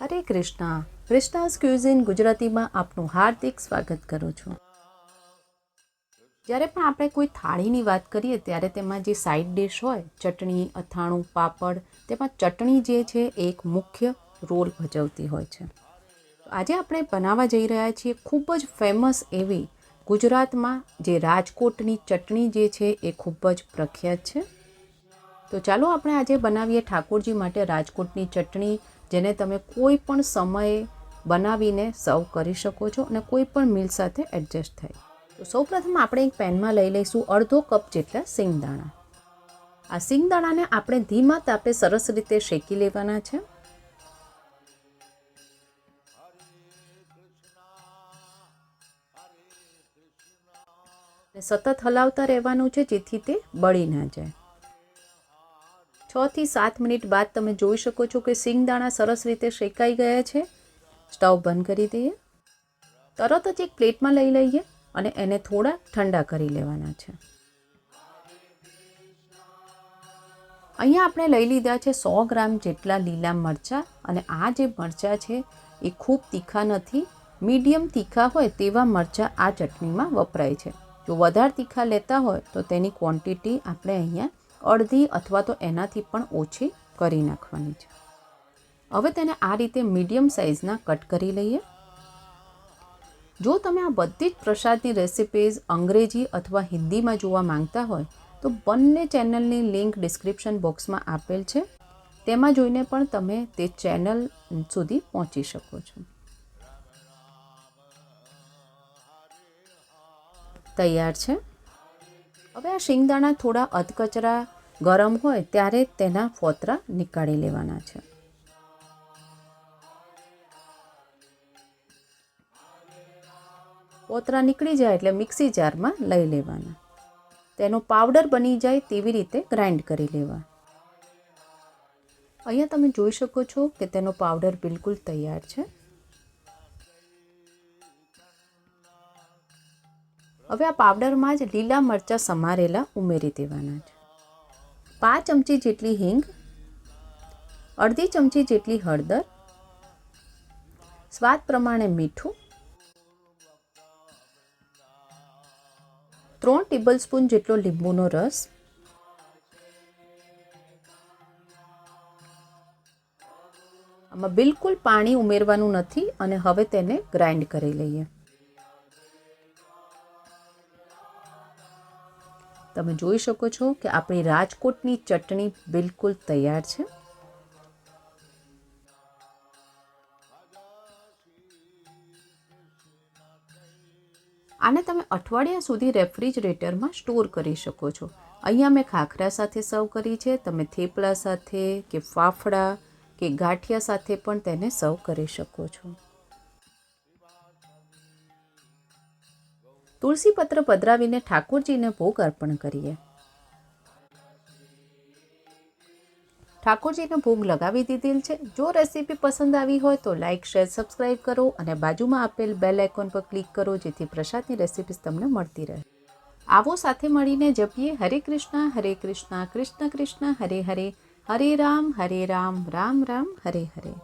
હરે Krishna. કૃષ્ણાસ cuisine ગુજરાતીમાં આપનું હાર્દિક સ્વાગત કરું છું. જ્યારે પણ આપણે કોઈ થાળીની વાત કરીએ ત્યારે તેમાં જે સાઈડ ડિશ હોય, ચટણી, અથાણું, પાપડ, તેમાં ચટણી જે છે એ એક મુખ્ય રોલ ભજવતી હોય છે. આજે આપણે બનાવવા જઈ રહ્યા છીએ ખૂબ જ ફેમસ એવી ગુજરાતમાં જે રાજકોટની ચટણી જે છે એ ખૂબ જ પ્રખ્યાત છે. તો ચાલો આપણે આજે બનાવીએ ઠાકોરજી માટે રાજકોટની ચટણી, જેને તમે કોઈ પણ સમયે બનાવીને સર્વ કરી શકો છો અને કોઈ પણ મીલ સાથે એડજસ્ટ થાય. તો સૌપ્રથમ આપણે એક પેનમાં લઈ લઈશું અડધો કપ જેટલા સિંગદાણા. આ સિંગદાણાને આપણે ધીમા તાપે સરસ રીતે શેકી લેવાના છે. સતત હલાવતા રહેવાનું છે જેથી તે બળી ના જાય. 6 થી 7 મિનિટ બાદ તમે જોઈ શકો છો કે સિંગદાણા સરસ રીતે શેકાઈ ગયા છે. સ્ટવ બંધ કરી દઈએ. તરત જ એક પ્લેટમાં લઈ લઈએ અને એને થોડા ઠંડા કરી લેવાના છે. અહીંયા આપણે લઈ લીધા છે 100 ગ્રામ જેટલા લીલા મરચાં, અને આ જે મરચાં છે એ ખૂબ તીખા નથી, મીડિયમ તીખા હોય તેવા મરચાં આ ચટણીમાં વપરાય છે. જો વધારે તીખા લેતા હોય તો તેની ક્વોન્ટિટી આપણે અહીંયા અડધી અથવા તો એનાથી પણ ઓછી કરી નાખવાની છે. હવે તેને આ રીતે મીડિયમ સાઇઝના કટ કરી લઈએ. જો તમે આ બધી જ પ્રસાદની રેસિપીઝ અંગ્રેજી અથવા હિન્દીમાં જોવા માંગતા હોય તો બંને ચેનલની લિંક ડિસ્ક્રિપ્શન બોક્સમાં આપેલ છે. તેમાં જોઈને પણ તમે તે ચેનલ સુધી પહોંચી શકો છો. તૈયાર છે. હવે આ શિંગદાણા થોડા અધકચરા ગરમ હોય ત્યારે તેના ફોતરા નીકાળી લેવાના છે. ફોતરા નીકળી જાય એટલે મિક્સી જારમાં લઈ લેવાના. તેનો પાવડર બની જાય તેવી રીતે ગ્રાઇન્ડ કરી લેવા. અહીંયા તમે જોઈ શકો છો કે તેનો પાવડર બિલકુલ તૈયાર છે. હવે આ પાવડરમાં જ લીલા મરચાં સમારેલા ઉમેરી દેવાના છે. 5 ચમચી જેટલી હિંગ, અડધી ચમચી જેટલી હળદર, સ્વાદ પ્રમાણે મીઠું, 3 ટેબલસ્પૂન જેટલો લીંબુનો રસ, આમાં બિલકુલ પાણી ઉમેરવાનું નથી અને હવે તેને ગ્રાઇન્ડ કરી લઈએ. તમે જોઈ શકો છો કે આપણી રાજકોટની ચટણી બિલકુલ તૈયાર છે. આને તમે અઠવાડિયા સુધી રેફ્રિજરેટરમાં સ્ટોર કરી શકો છો. અહીંયા મેં ખાખરા સાથે સર્વ કરી છે. તમે થેપલા સાથે કે ફાફડા કે ગાંઠિયા સાથે પણ તેને સર્વ કરી શકો છો. તુલસી પત્ર પધરાવીને ઠાકોરજીને ભોગ અર્પણ કરીએ. ઠાકોરજીને ભોગ લગાવી દીધેલ છે. જો રેસીપી પસંદ આવી હોય તો લાઇક, શેર, સબસ્ક્રાઇબ કરો અને બાજુમાં આપેલ બેલ આઇકોન પર ક્લિક કરો જેથી પ્રસાદની રેસીપીઝ તમને મળતી રહે. આવો સાથે મળીને જપીએ હરે કૃષ્ણ, કૃષ્ણ કૃષ્ણ હરે હરે, હરે રામ રામ રામ હરે હરે.